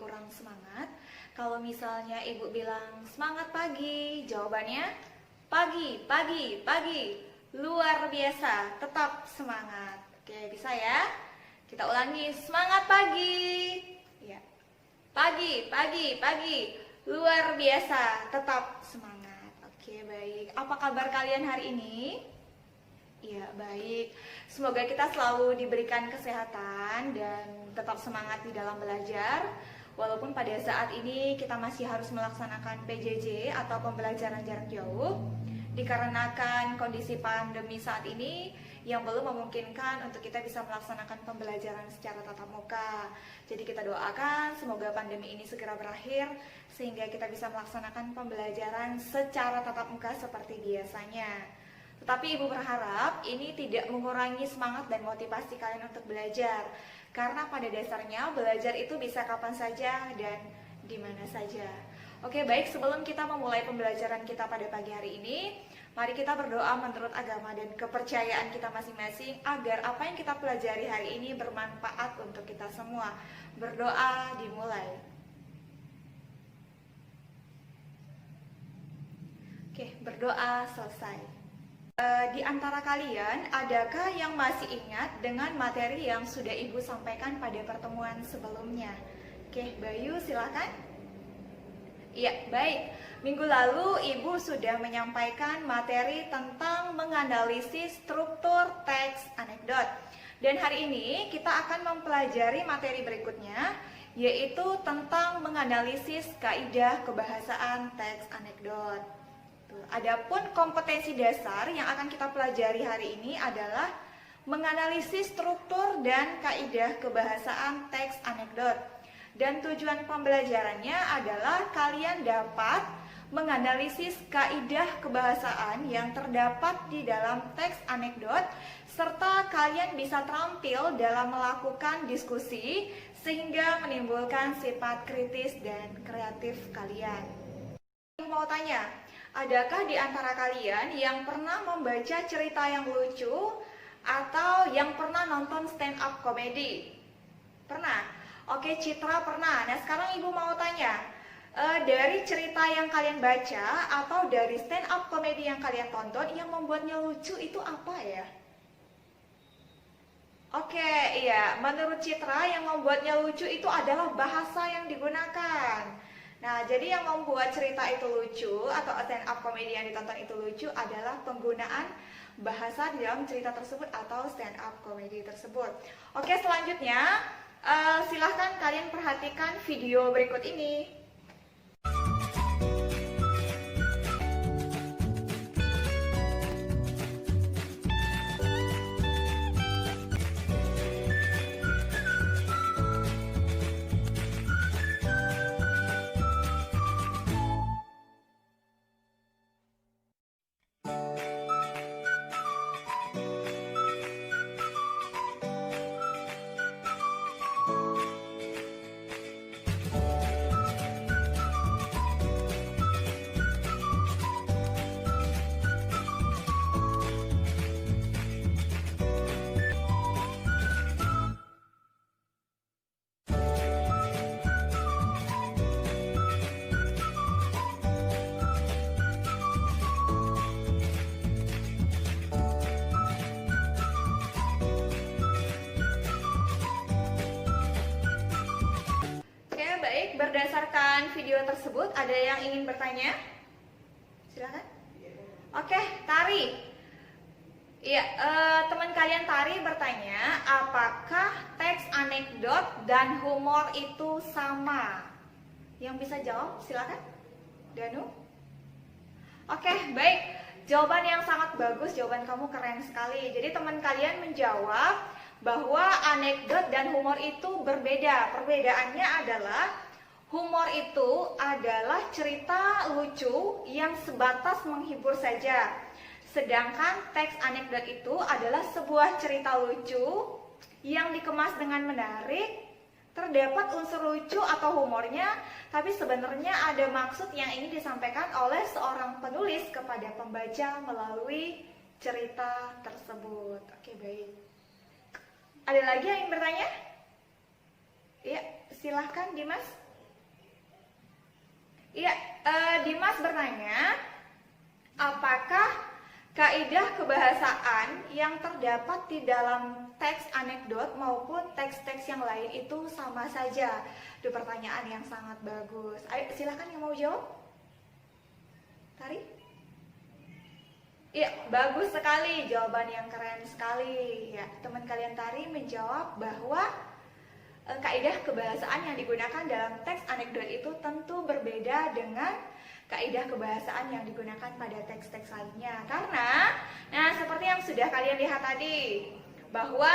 kurang semangat. Kalau misalnya ibu bilang semangat pagi, jawabannya pagi, pagi, pagi. Luar biasa, tetap semangat. Oke, bisa ya? Kita ulangi, semangat pagi. Ya. Pagi, pagi, pagi. Luar biasa, tetap semangat. Oke, baik. Apa kabar kalian hari ini? Ya, baik. Semoga kita selalu diberikan kesehatan dan tetap semangat di dalam belajar. Walaupun pada saat ini kita masih harus melaksanakan PJJ atau pembelajaran jarak jauh, dikarenakan kondisi pandemi saat ini yang belum memungkinkan untuk kita bisa melaksanakan pembelajaran secara tatap muka. Jadi kita doakan semoga pandemi ini segera berakhir sehingga kita bisa melaksanakan pembelajaran secara tatap muka seperti biasanya. Tetapi Ibu berharap ini tidak mengurangi semangat dan motivasi kalian untuk belajar. Karena pada dasarnya belajar itu bisa kapan saja dan di mana saja. Oke, baik, sebelum kita memulai pembelajaran kita pada pagi hari ini, mari kita berdoa menurut agama dan kepercayaan kita masing-masing agar apa yang kita pelajari hari ini bermanfaat untuk kita semua. Berdoa dimulai. Oke, berdoa selesai. Di antara kalian, adakah yang masih ingat dengan materi yang sudah Ibu sampaikan pada pertemuan sebelumnya? Oke, Bayu silakan. Iya, baik. Minggu lalu Ibu sudah menyampaikan materi tentang menganalisis struktur teks anekdot. Dan hari ini kita akan mempelajari materi berikutnya, yaitu tentang menganalisis kaidah kebahasaan teks anekdot. Adapun kompetensi dasar yang akan kita pelajari hari ini adalah menganalisis struktur dan kaidah kebahasaan teks anekdot. Dan tujuan pembelajarannya adalah kalian dapat menganalisis kaidah kebahasaan yang terdapat di dalam teks anekdot, serta kalian bisa terampil dalam melakukan diskusi sehingga menimbulkan sifat kritis dan kreatif kalian. Mau tanya, adakah di antara kalian yang pernah membaca cerita yang lucu atau yang pernah nonton stand up comedy? Pernah? Oke, Citra pernah. Nah, sekarang Ibu mau tanya, dari cerita yang kalian baca atau dari stand up comedy yang kalian tonton, yang membuatnya lucu itu apa ya? Oke, iya. Menurut Citra, yang membuatnya lucu itu adalah bahasa yang digunakan. Nah, jadi yang membuat cerita itu lucu atau stand up comedy yang ditonton itu lucu adalah penggunaan bahasa di dalam cerita tersebut atau stand up comedy tersebut. Oke, selanjutnya silahkan kalian perhatikan video berikut ini. Berdasarkan video tersebut, ada yang ingin bertanya? Silakan. Oke, Tari. Iya, teman kalian Tari bertanya, apakah teks anekdot dan humor itu sama? Yang bisa jawab, silakan. Danu. Oke, baik. Jawaban yang sangat bagus, jawaban kamu keren sekali. Jadi teman kalian menjawab bahwa anekdot dan humor itu berbeda. Perbedaannya adalah humor itu adalah cerita lucu yang sebatas menghibur saja. Sedangkan teks anekdot itu adalah sebuah cerita lucu yang dikemas dengan menarik, terdapat unsur lucu atau humornya, tapi sebenarnya ada maksud yang ingin disampaikan oleh seorang penulis kepada pembaca melalui cerita tersebut. Oke, baik. Ada lagi yang ingin bertanya? Ya, silahkan Dimas. Iya, Dimas bertanya, apakah kaidah kebahasaan yang terdapat di dalam teks anekdot maupun teks-teks yang lain itu sama saja? Itu pertanyaan yang sangat bagus. Ayo, silakan yang mau jawab. Tari? Iya, bagus sekali, jawaban yang keren sekali. Ya, teman kalian Tari menjawab bahwa kaidah kebahasaan yang digunakan dalam teks anekdot itu tentu berbeda dengan kaidah kebahasaan yang digunakan pada teks-teks lainnya. Karena, nah seperti yang sudah kalian lihat tadi, bahwa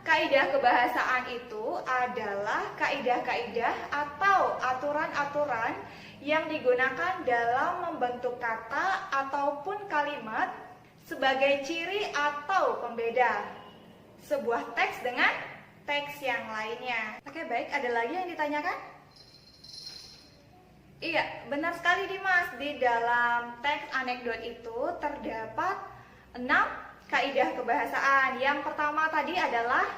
kaidah kebahasaan itu adalah kaidah-kaidah atau aturan-aturan yang digunakan dalam membentuk kata ataupun kalimat sebagai ciri atau pembeda sebuah teks dengan teks yang lainnya. Oke, baik. Ada lagi yang ditanyakan? Iya, benar sekali Dimas. Di dalam teks anekdot itu terdapat 6 kaidah kebahasaan. Yang pertama tadi adalah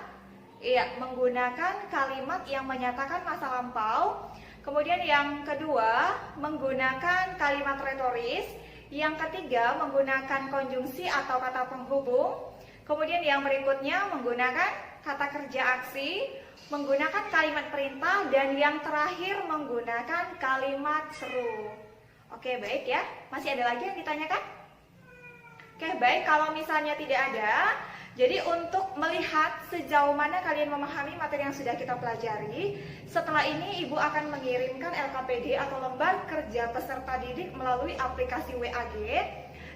menggunakan kalimat yang menyatakan masa lampau. Kemudian yang kedua, menggunakan kalimat retoris. Yang ketiga, menggunakan konjungsi atau kata penghubung. Kemudian yang berikutnya menggunakan kata kerja aksi, menggunakan kalimat perintah, dan yang terakhir menggunakan kalimat seru. Oke, baik ya. Masih ada lagi yang ditanyakan? Oke, baik. Kalau misalnya tidak ada, jadi untuk melihat sejauh mana kalian memahami materi yang sudah kita pelajari, setelah ini Ibu akan mengirimkan LKPD atau lembar kerja peserta didik melalui aplikasi WAG.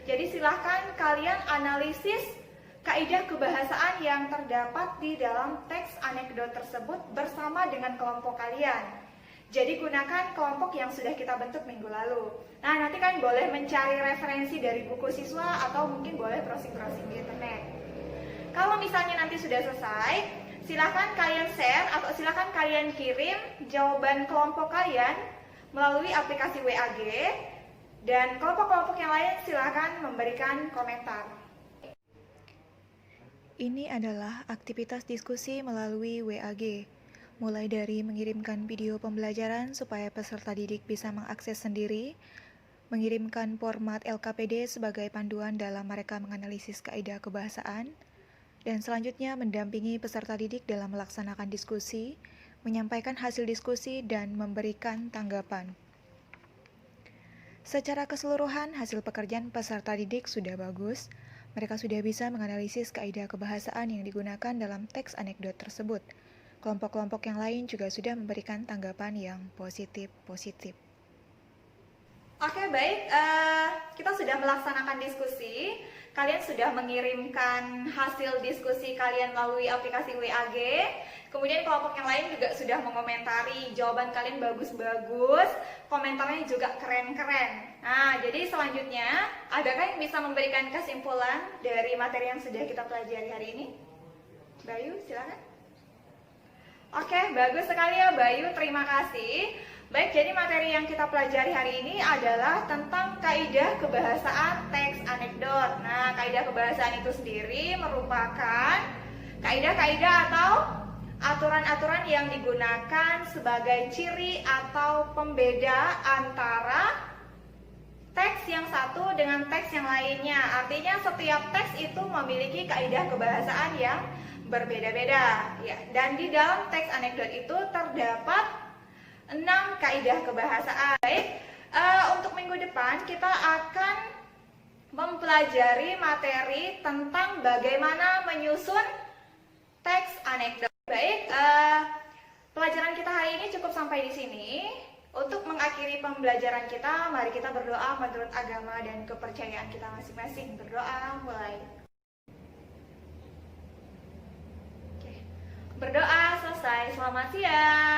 Jadi silahkan kalian analisis kaidah kebahasaan yang terdapat di dalam teks anekdot tersebut bersama dengan kelompok kalian. Jadi gunakan kelompok yang sudah kita bentuk minggu lalu. Nah, nanti kan boleh mencari referensi dari buku siswa atau mungkin boleh browsing-browsing di internet. Kalau misalnya nanti sudah selesai, silahkan kalian share atau silahkan kalian kirim jawaban kelompok kalian melalui aplikasi WAG. Dan kelompok-kelompok yang lain silahkan memberikan komentar. Ini adalah aktivitas diskusi melalui WAG, mulai dari mengirimkan video pembelajaran supaya peserta didik bisa mengakses sendiri, mengirimkan format LKPD sebagai panduan dalam mereka menganalisis kaidah kebahasaan, dan selanjutnya mendampingi peserta didik dalam melaksanakan diskusi, menyampaikan hasil diskusi, dan memberikan tanggapan. Secara keseluruhan, hasil pekerjaan peserta didik sudah bagus. Mereka sudah bisa menganalisis kaidah kebahasaan yang digunakan dalam teks anekdot tersebut. Kelompok-kelompok yang lain juga sudah memberikan tanggapan yang positif-positif. Oke, baik. Kita sudah melaksanakan diskusi. Kalian sudah mengirimkan hasil diskusi kalian melalui aplikasi WAG. Kemudian kelompok yang lain juga sudah mengomentari. Jawaban kalian bagus-bagus, komentarnya juga keren-keren. Nah, jadi selanjutnya, adakah yang bisa memberikan kesimpulan dari materi yang sudah kita pelajari hari ini? Bayu, silakan. Oke, bagus sekali ya Bayu, terima kasih. Baik, jadi materi yang kita pelajari hari ini adalah tentang kaidah kebahasaan teks anekdot. Nah, kaidah kebahasaan itu sendiri merupakan kaidah-kaidah atau aturan-aturan yang digunakan sebagai ciri atau pembeda antara teks yang satu dengan teks yang lainnya. Artinya setiap teks itu memiliki kaidah kebahasaan yang berbeda-beda. Ya, dan di dalam teks anekdot itu terdapat 6 kaidah kebahasaan. Baik, untuk minggu depan kita akan mempelajari materi tentang bagaimana menyusun teks anekdot. Baik, pelajaran kita hari ini cukup sampai di sini. Untuk mengakhiri pembelajaran kita, mari kita berdoa menurut agama dan kepercayaan kita masing-masing. Berdoa, mulai. Oke. Berdoa selesai. Selamat siang.